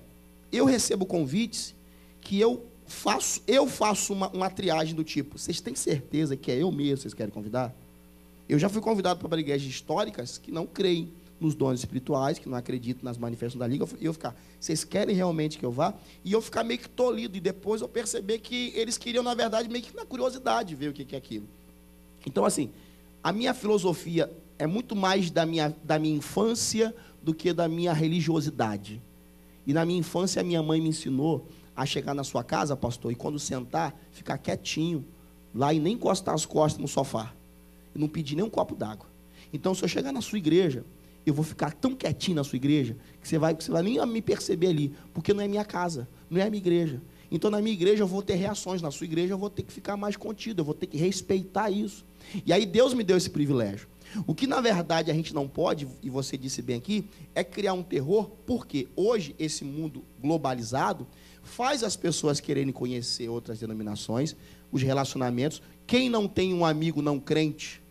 eu recebo convites que eu faço uma triagem do tipo, vocês têm certeza que é eu mesmo que vocês querem convidar? Eu já fui convidado para igrejas históricas que não creem nos dons espirituais, que não acreditam nas manifestações da Liga, e eu ficar, vocês querem realmente que eu vá? E eu ficar meio que tolhido, e depois eu perceber que eles queriam, na verdade, meio que na curiosidade, ver o que é aquilo. Então, assim, a minha filosofia é muito mais da minha infância do que da minha religiosidade. E na minha infância, a minha mãe me ensinou a chegar na sua casa, pastor, e quando sentar, ficar quietinho lá e nem encostar as costas no sofá. E não pedir nem um copo d'água. Então, se eu chegar na sua igreja, eu vou ficar tão quietinho na sua igreja, que você vai nem me perceber ali, porque não é minha casa, não é a minha igreja. Então, na minha igreja, eu vou ter reações, na sua igreja, eu vou ter que ficar mais contido, eu vou ter que respeitar isso. E aí, Deus me deu esse privilégio. O que, na verdade, a gente não pode, e você disse bem aqui, é criar um terror, porque hoje, esse mundo globalizado faz as pessoas quererem conhecer outras denominações, os relacionamentos. Quem não tem um amigo não crente,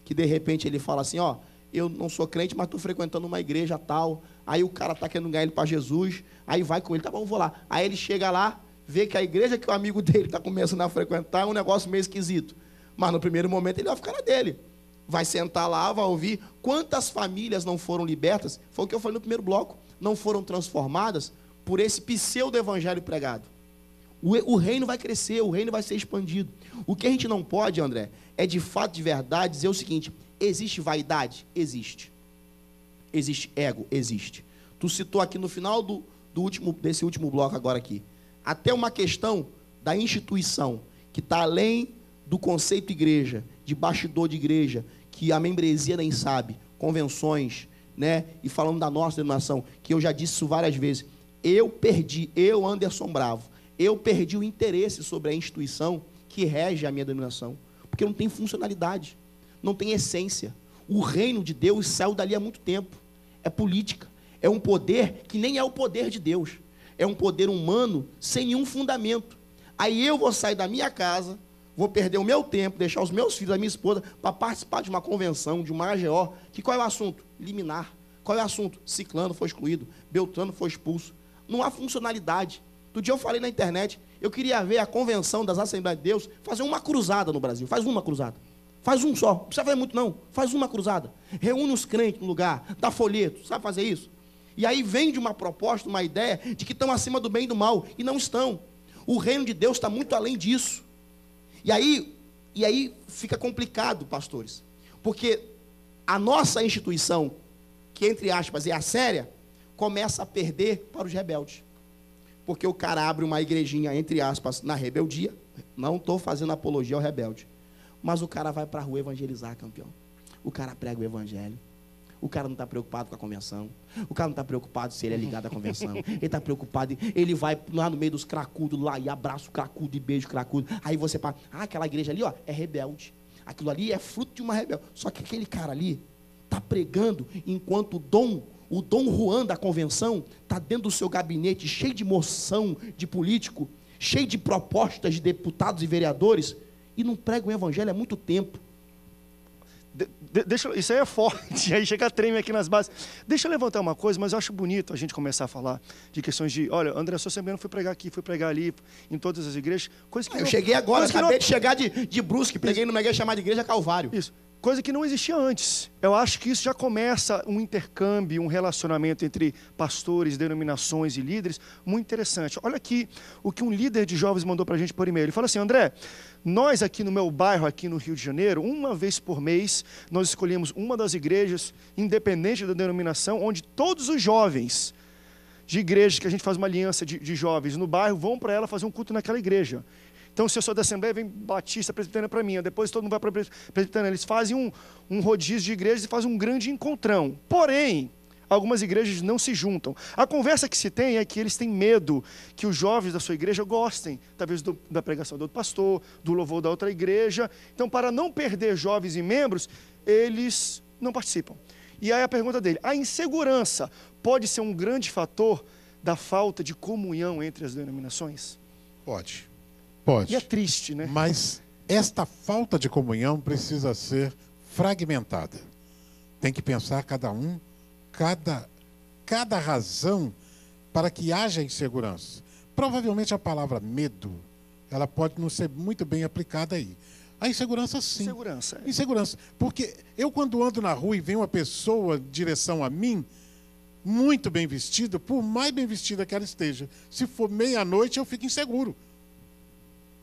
que de repente ele fala assim, ó, eu não sou crente, mas estou frequentando uma igreja tal, aí o cara está querendo ganhar ele para Jesus, aí vai com ele, tá bom, vou lá. Aí ele chega lá, vê que a igreja que o amigo dele está começando a frequentar é um negócio meio esquisito. Mas no primeiro momento ele vai ficar na dele. Vai sentar lá, vai ouvir. Quantas famílias não foram libertas? Foi o que eu falei no primeiro bloco. Não foram transformadas por esse pseudo-evangelho pregado. O reino vai crescer, o reino vai ser expandido. O que a gente não pode, André, é de fato, de verdade, dizer o seguinte, existe vaidade? Existe. Existe ego? Existe. Tu citou aqui no final desse último bloco agora aqui, até uma questão da instituição, que está além do conceito igreja, de bastidor de igreja, que a membresia nem sabe, convenções, né? E falando da nossa denominação, que eu já disse isso várias vezes, eu, Anderson Bravo, eu perdi o interesse sobre a instituição que rege a minha denominação, porque não tem funcionalidade, não tem essência. O reino de Deus saiu dali há muito tempo, é política, é um poder que nem é o poder de Deus, é um poder humano sem nenhum fundamento. Aí eu vou sair da minha casa, vou perder o meu tempo, deixar os meus filhos, a minha esposa, para participar de uma convenção, de uma AGO, que qual é o assunto? Liminar. Qual é o assunto? Ciclano foi excluído, Beltrano foi expulso. Não há funcionalidade. Outro dia eu falei na internet, eu queria ver a convenção das Assembleias de Deus fazer uma cruzada no Brasil. Faz uma cruzada. Faz um só. Não precisa fazer muito, não. Faz uma cruzada. Reúne os crentes no lugar, dá folheto. Sabe fazer isso? E aí vem de uma proposta, uma ideia de que estão acima do bem e do mal. E não estão. O reino de Deus está muito além disso. E aí fica complicado, pastores. Porque a nossa instituição, que entre aspas é a séria, começa a perder para os rebeldes. Porque o cara abre uma igrejinha, entre aspas, na rebeldia. Não estou fazendo apologia ao rebelde. Mas o cara vai para a rua evangelizar, campeão. O cara prega o evangelho. O cara não está preocupado com a convenção. O cara não está preocupado se ele é ligado à convenção. Ele está preocupado, ele vai lá no meio dos cracudos lá e abraça o cracudo e beija o cracudo. Aí você fala, aquela igreja ali, ó, é rebelde. Aquilo ali é fruto de uma rebelde. Só que aquele cara ali está pregando enquanto o Dom Juan da convenção está dentro do seu gabinete cheio de moção de político, cheio de propostas de deputados e vereadores e não prega o evangelho há muito tempo. Isso aí é forte, aí chega a treme aqui nas bases. Deixa eu levantar uma coisa, mas eu acho bonito a gente começar a falar de questões de, olha, André, sou semana fui pregar aqui, fui pregar ali, em todas as igrejas. Coisa que eu cheguei agora, acabei de chegar de Brusque, preguei numa igreja chamada Igreja Calvário. Isso, coisa que não existia antes. Eu acho que isso já começa um intercâmbio, um relacionamento entre pastores, denominações e líderes, muito interessante. Olha aqui o que um líder de jovens mandou para a gente por e-mail. Ele fala assim, André, nós aqui no meu bairro, aqui no Rio de Janeiro, uma vez por mês, nós escolhemos uma das igrejas, independente da denominação, onde todos os jovens de igrejas, que a gente faz uma aliança de jovens no bairro, vão para ela fazer um culto naquela igreja. Então, se eu sou da Assembleia, vem Batista, Presbiteriana para mim. Depois todo mundo vai para a Presbiteriana. Eles fazem um rodízio de igrejas e fazem um grande encontrão. Porém, algumas igrejas não se juntam. A conversa que se tem é que eles têm medo que os jovens da sua igreja gostem, talvez da pregação do outro pastor, do louvor da outra igreja. Então, para não perder jovens e membros, eles não participam. E aí a pergunta dele, a insegurança pode ser um grande fator da falta de comunhão entre as denominações? Pode. E é triste, né? Mas esta falta de comunhão precisa ser fragmentada. Tem que pensar cada razão para que haja insegurança. Provavelmente a palavra medo, ela pode não ser muito bem aplicada aí. A insegurança, sim. Insegurança. Insegurança. Porque eu, quando ando na rua e vem uma pessoa em direção a mim, muito bem vestida, por mais bem vestida que ela esteja, se for meia-noite, eu fico inseguro.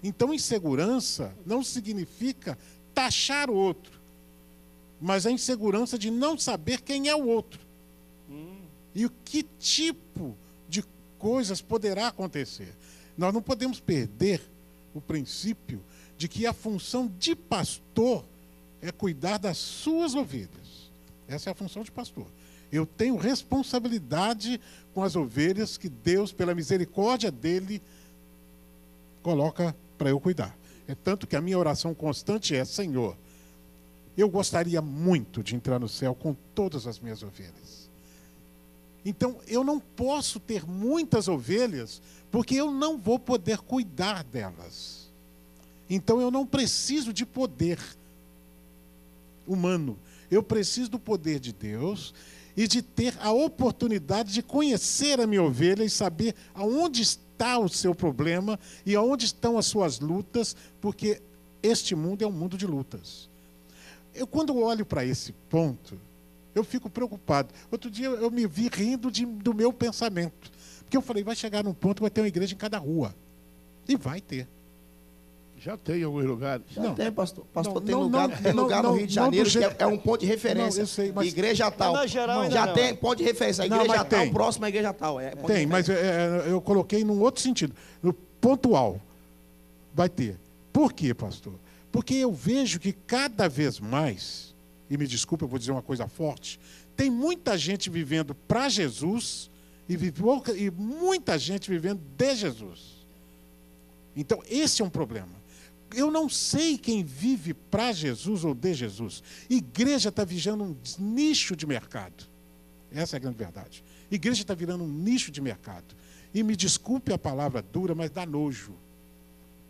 Então, insegurança não significa taxar o outro, mas a insegurança de não saber quem é o outro. E o que tipo de coisas poderá acontecer. Nós não podemos perder o princípio de que a função de pastor é cuidar das suas ovelhas. Essa é a função de pastor. Eu tenho responsabilidade com as ovelhas que Deus, pela misericórdia dele, coloca para eu cuidar. É tanto que a minha oração constante é: Senhor, eu gostaria muito de entrar no céu com todas as minhas ovelhas. Então, eu não posso ter muitas ovelhas, porque eu não vou poder cuidar delas. Então, eu não preciso de poder humano. Eu preciso do poder de Deus e de ter a oportunidade de conhecer a minha ovelha e saber aonde está o seu problema e aonde estão as suas lutas, porque este mundo é um mundo de lutas. Eu, quando olho para esse ponto, eu fico preocupado. Outro dia eu me vi rindo do meu pensamento, porque eu falei, vai chegar num ponto que vai ter uma igreja em cada rua. E vai ter. Já tem em alguns lugares. Já tem, pastor. Pastor, tem não, lugar no Rio de Janeiro que é um ponto de referência. Não, eu sei, mas igreja tal. Mas na geral ainda já não. tem, pode referência. A Não, igreja mas tal, tem. próxima à igreja tal. É, tem, mas eu coloquei num outro sentido. No pontual. Vai ter. Por quê, pastor? Porque eu vejo que cada vez mais, e me desculpa, eu vou dizer uma coisa forte, tem muita gente vivendo para Jesus e muita gente vivendo de Jesus. Então, esse é um problema. Eu não sei quem vive para Jesus ou de Jesus. Igreja está virando um nicho de mercado. Essa é a grande verdade. Igreja está virando um nicho de mercado. E me desculpe a palavra dura, mas dá nojo.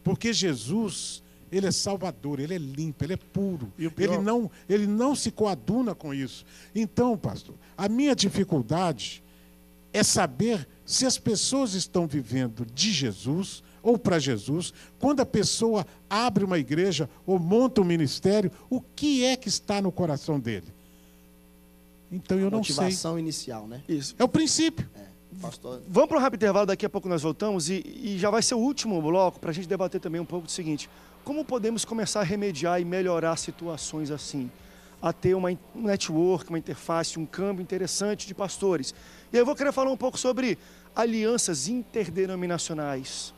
Porque Jesus, ele é salvador, ele é limpo, ele é puro. Ele não se coaduna com isso. Então, pastor, a minha dificuldade é saber se as pessoas estão vivendo de Jesus ou para Jesus. Quando a pessoa abre uma igreja ou monta um ministério, o que é que está no coração dele? Então eu não sei. Motivação inicial, né? Isso. É o princípio. Pastor. Vamos para um rápido intervalo, daqui a pouco nós voltamos e já vai ser o último bloco para a gente debater também um pouco do seguinte: como podemos começar a remediar e melhorar situações assim? A ter um network, uma interface, um câmbio interessante de pastores. E aí eu vou querer falar um pouco sobre alianças interdenominacionais,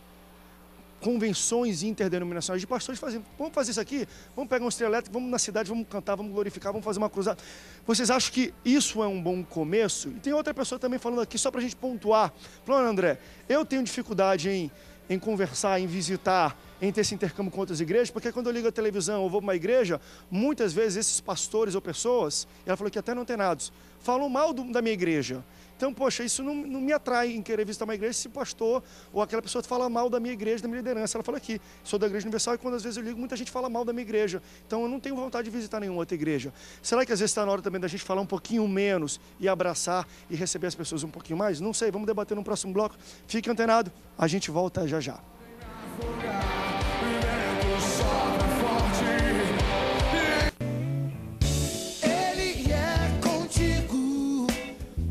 convenções interdenominacionais de pastores fazendo. Vamos fazer isso aqui? Vamos pegar um trio elétrico, vamos na cidade, vamos cantar, vamos glorificar, vamos fazer uma cruzada. Vocês acham que isso é um bom começo? E tem outra pessoa também falando aqui, só para a gente pontuar. Falando, André, eu tenho dificuldade em conversar, em visitar, em ter esse intercâmbio com outras igrejas, porque quando eu ligo a televisão ou vou para uma igreja, muitas vezes esses pastores ou pessoas, ela falou que até não antenados, falam mal da minha igreja. Então, poxa, isso não me atrai em querer visitar uma igreja se o pastor ou aquela pessoa fala mal da minha igreja, da minha liderança. Ela fala aqui, sou da Igreja Universal e quando às vezes eu ligo, muita gente fala mal da minha igreja. Então, eu não tenho vontade de visitar nenhuma outra igreja. Será que às vezes está na hora também da gente falar um pouquinho menos e abraçar e receber as pessoas um pouquinho mais? Não sei, vamos debater no próximo bloco. Fique antenado, a gente volta já já.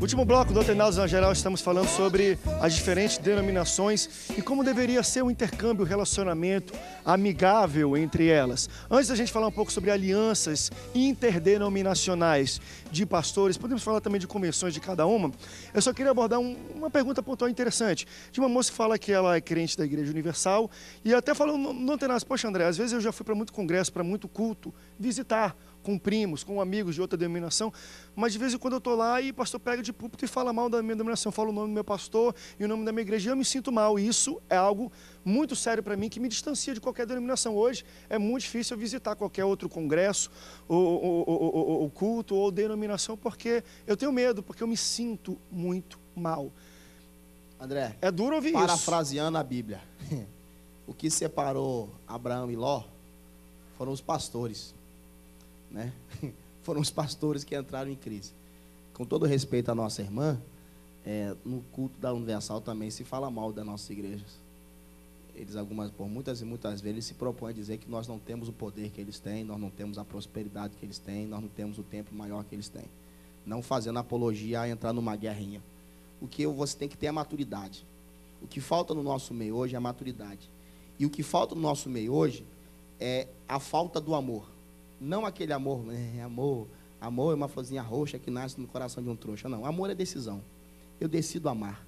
Último bloco do Antenados na Geral, estamos falando sobre as diferentes denominações e como deveria ser o intercâmbio, o relacionamento amigável entre elas. Antes da gente falar um pouco sobre alianças interdenominacionais de pastores, podemos falar também de convenções de cada uma. Eu só queria abordar uma pergunta pontual interessante, de uma moça que fala que ela é crente da Igreja Universal e até falou no Antenados, poxa André, às vezes eu já fui para muito congresso, para muito culto, visitar com primos, com amigos de outra denominação, mas de vez em quando eu estou lá e o pastor pega de púlpito e fala mal da minha denominação, fala o nome do meu pastor e o nome da minha igreja, e eu me sinto mal. E isso é algo muito sério para mim, que me distancia de qualquer denominação. Hoje é muito difícil eu visitar qualquer outro congresso, ou culto, ou denominação, porque eu tenho medo, porque eu me sinto muito mal. André, é duro ouvir isso. Parafraseando a Bíblia, o que separou Abraão e Ló foram os pastores, né? Foram os pastores que entraram em crise. Com todo respeito à nossa irmã, no culto da Universal também se fala mal das nossas igrejas. Eles, por muitas e muitas vezes, se propõem a dizer que nós não temos o poder que eles têm, nós não temos a prosperidade que eles têm, nós não temos o tempo maior que eles têm. Não fazendo apologia a entrar numa guerrinha. O que você tem que ter é a maturidade. O que falta no nosso meio hoje é a maturidade. E o que falta no nosso meio hoje é a falta do amor. Não aquele amor, amor é uma florzinha roxa que nasce no coração de um trouxa. Não, amor é decisão. Eu decido amar.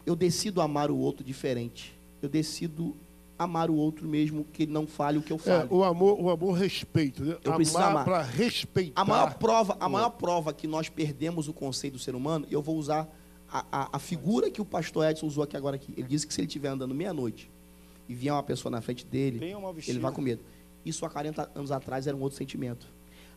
Eu decido amar o outro diferente. Eu decido amar o outro mesmo que ele não fale o que eu falo. O amor respeito. Né? Eu preciso amar para respeitar. A maior prova que nós perdemos o conceito do ser humano, eu vou usar a figura que o pastor Edson usou aqui agora. Ele disse que se ele estiver andando meia-noite e vier uma pessoa na frente dele, ele vai com medo. Isso há 40 anos atrás era um outro sentimento.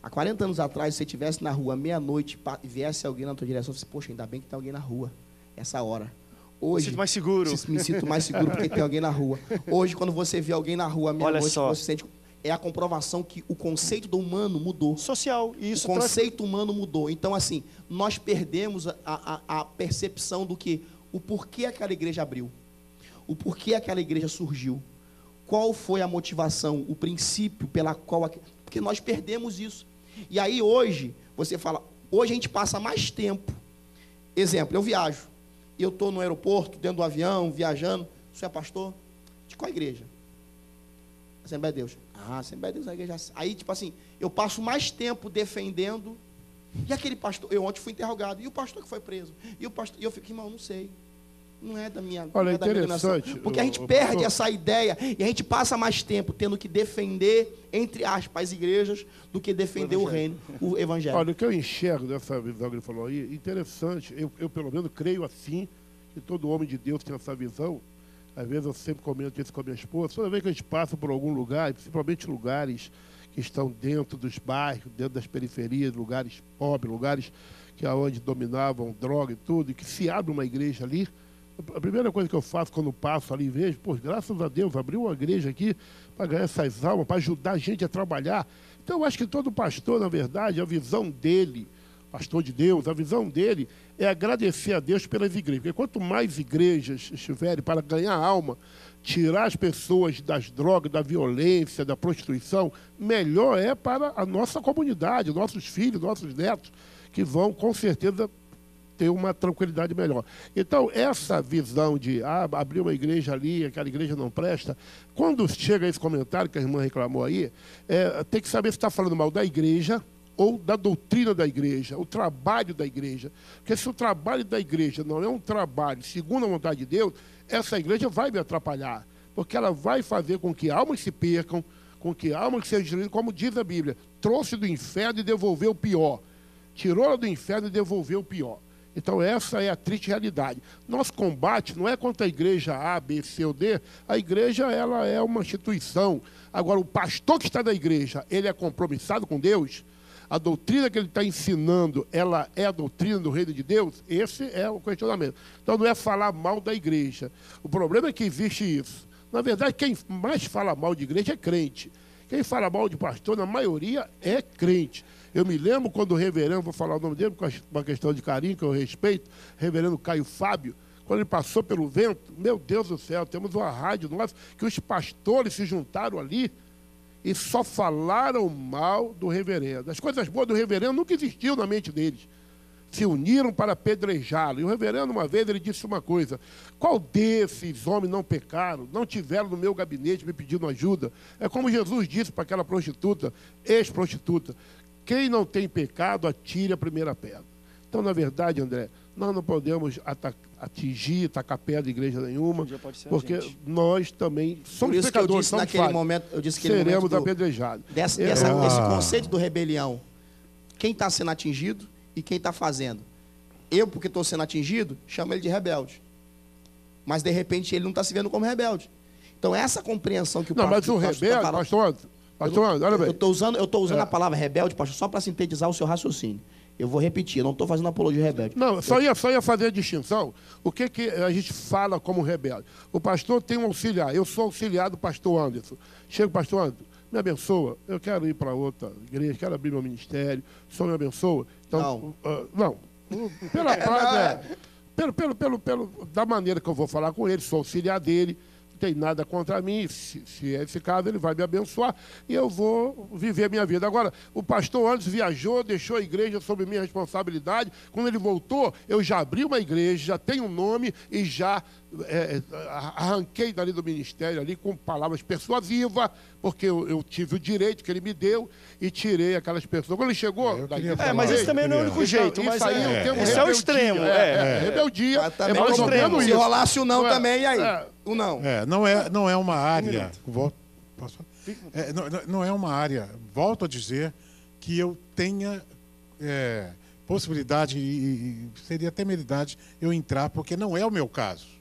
Há 40 anos atrás, se você estivesse na rua meia-noite e viesse alguém na tua direção, você disse, poxa, ainda bem que tem alguém na rua, essa hora. Hoje, me sinto mais seguro. Me sinto mais seguro porque tem alguém na rua. Hoje, quando você vê alguém na rua meia-noite, você sente... É a comprovação que o conceito do humano mudou. Social. Isso o conceito humano mudou. Então, assim, nós perdemos a percepção do que, o porquê aquela igreja abriu. O porquê aquela igreja surgiu. Qual foi a motivação, o princípio pela qual... Porque nós perdemos isso. E aí, hoje, você fala... Hoje a gente passa mais tempo. Exemplo, eu viajo. E eu estou no aeroporto, dentro do avião, viajando. Você é pastor? De qual igreja? Assembleia de Deus. Assembleia de Deus, a igreja. Aí, tipo assim, eu passo mais tempo defendendo. E aquele pastor, eu ontem fui interrogado. E o pastor que foi preso? E eu fico, irmão, não sei. Não é da minha. Olha, é interessante. Porque a gente perde essa ideia e a gente passa mais tempo tendo que defender, entre aspas, as igrejas, do que defender o reino, o evangelho. Olha, o que eu enxergo dessa visão que ele falou aí, interessante, eu pelo menos creio assim, que todo homem de Deus tem essa visão. Às vezes eu sempre comento isso com a minha esposa. Toda vez que a gente passa por algum lugar, principalmente lugares que estão dentro dos bairros, dentro das periferias, lugares pobres, lugares que é onde dominavam droga e tudo, e que se abre uma igreja ali, a primeira coisa que eu faço quando passo ali e vejo, pô, graças a Deus, abriu uma igreja aqui para ganhar essas almas, para ajudar a gente a trabalhar. Então eu acho que todo pastor, na verdade, a visão dele, pastor de Deus, a visão dele é agradecer a Deus pelas igrejas. Porque quanto mais igrejas estiverem para ganhar alma, tirar as pessoas das drogas, da violência, da prostituição, melhor é para a nossa comunidade, nossos filhos, nossos netos, que vão, com certeza, ter uma tranquilidade melhor. Então, essa visão de abrir uma igreja ali, aquela igreja não presta, quando chega esse comentário que a irmã reclamou aí, tem que saber se está falando mal da igreja ou da doutrina da igreja, o trabalho da igreja. Porque se o trabalho da igreja não é um trabalho segundo a vontade de Deus, essa igreja vai me atrapalhar, porque ela vai fazer com que almas se percam, com que almas sejam destruídas, como diz a Bíblia, trouxe do inferno e devolveu o pior. Tirou ela do inferno e devolveu o pior. Então, essa é a triste realidade. Nosso combate não é contra a igreja A, B, C ou D. A igreja, ela é uma instituição. Agora, o pastor que está na igreja, ele é compromissado com Deus? A doutrina que ele está ensinando, ela é a doutrina do reino de Deus? Esse é o questionamento. Então, não é falar mal da igreja. O problema é que existe isso. Na verdade, quem mais fala mal de igreja é crente. Quem fala mal de pastor, na maioria, é crente. Eu me lembro quando o reverendo, vou falar o nome dele, com uma questão de carinho, que eu respeito, reverendo Caio Fábio, quando ele passou pelo vento, meu Deus do céu, temos uma rádio nossa, que os pastores se juntaram ali e só falaram mal do reverendo. As coisas boas do reverendo nunca existiam na mente deles. Se uniram para apedrejá-lo. E o reverendo, uma vez, ele disse uma coisa: qual desses homens não pecaram, não tiveram no meu gabinete me pedindo ajuda? É como Jesus disse para aquela prostituta, ex-prostituta: quem não tem pecado, atire a primeira pedra. Então, na verdade, André, nós não podemos atingir, tacar pé de igreja nenhuma, porque nós também somos Por isso pecadores, que eu disse naquele momento, seremos apedrejados. Esse conceito do rebelião, quem está sendo atingido e quem está fazendo. Eu, porque estou sendo atingido, chamo ele de rebelde. Mas, de repente, ele não está se vendo como rebelde. Então, essa compreensão que o pastor... Não, mas o rebelde, pastor Anderson, olha bem. Eu estou usando a palavra rebelde, pastor, só para sintetizar o seu raciocínio. Eu vou repetir, eu não estou fazendo apologia rebelde. Não, só ia fazer a distinção. O que a gente fala como rebelde? O pastor tem um auxiliar. Eu sou auxiliar do pastor Anderson. Chega o pastor Anderson, me abençoa. Eu quero ir para outra igreja, quero abrir meu ministério. O senhor me abençoa? Então, não. Pela prática, da maneira que eu vou falar com ele, sou auxiliar dele. Tem nada contra mim, se é esse caso, ele vai me abençoar e eu vou viver a minha vida. Agora, o pastor antes viajou, deixou a igreja sob minha responsabilidade. Quando ele voltou, eu já abri uma igreja, já tenho um nome e já arranquei dali do ministério ali com palavras persuasivas, porque eu tive o direito que ele me deu e tirei aquelas pessoas. Quando ele chegou... mas esse também não é o único jeito. Mas esse é o extremo. Rebeldia. É mais ou menos. Se rolasse o não também, e aí? O não. Não é uma área... Não é uma área, volto a dizer, que eu tenha possibilidade e seria temeridade eu entrar, porque não é o meu caso.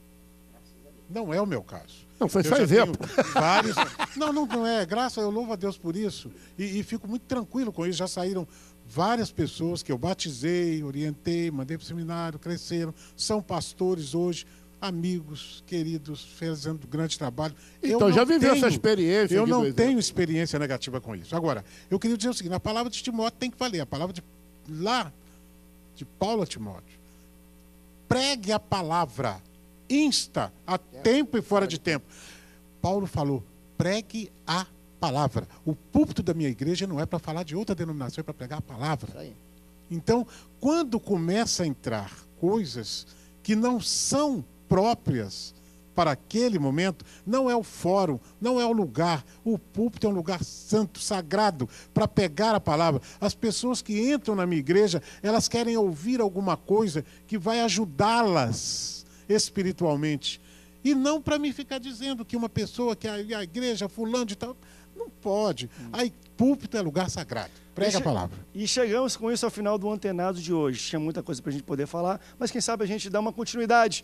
Não é o meu caso. Não, foi só exemplo. Vários... Não é. Eu louvo a Deus por isso. E fico muito tranquilo com isso. Já saíram várias pessoas que eu batizei, orientei, mandei para o seminário, cresceram, são pastores hoje, amigos, queridos, fazendo grande trabalho. Então, já viveu essa experiência. Eu não tenho experiência negativa com isso. Agora, eu queria dizer o seguinte, a palavra de Timóteo tem que valer. A palavra de Paulo a Timóteo. Pregue a palavra. Insta a tempo e fora de tempo. Paulo falou, pregue a palavra. O púlpito da minha igreja não é para falar de outra denominação, é para pregar a palavra. Então, quando começa a entrar coisas que não são próprias para aquele momento, não é o fórum, não é o lugar. O púlpito é um lugar santo, sagrado, para pegar a palavra. As pessoas que entram na minha igreja, elas querem ouvir alguma coisa que vai ajudá-las espiritualmente. E não para me ficar dizendo que uma pessoa, que a igreja, fulano de tal, não pode. Aí, púlpito é lugar sagrado. Prega a palavra. E chegamos com isso ao final do Antenado de hoje. Tinha muita coisa para a gente poder falar, mas quem sabe a gente dá uma continuidade.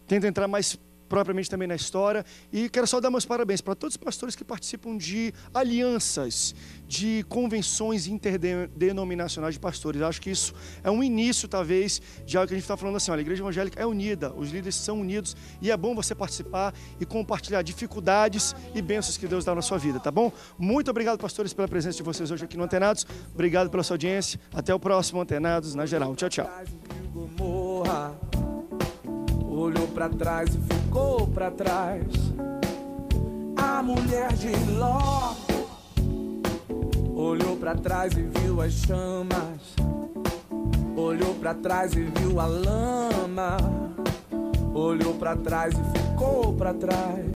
Tenta entrar mais propriamente também na história. E quero só dar meus parabéns para todos os pastores que participam de alianças, de convenções interdenominacionais de pastores. Eu acho que isso é um início, talvez, de algo que a gente está falando assim, olha, a igreja evangélica é unida, os líderes são unidos e é bom você participar e compartilhar dificuldades e bênçãos que Deus dá na sua vida, tá bom? Muito obrigado, pastores, pela presença de vocês hoje aqui no Antenados. Obrigado pela sua audiência. Até o próximo Antenados na Geral. Tchau, tchau. Olhou pra trás e ficou pra trás. A mulher de Ló olhou pra trás e viu as chamas. Olhou pra trás e viu a lama. Olhou pra trás e ficou pra trás.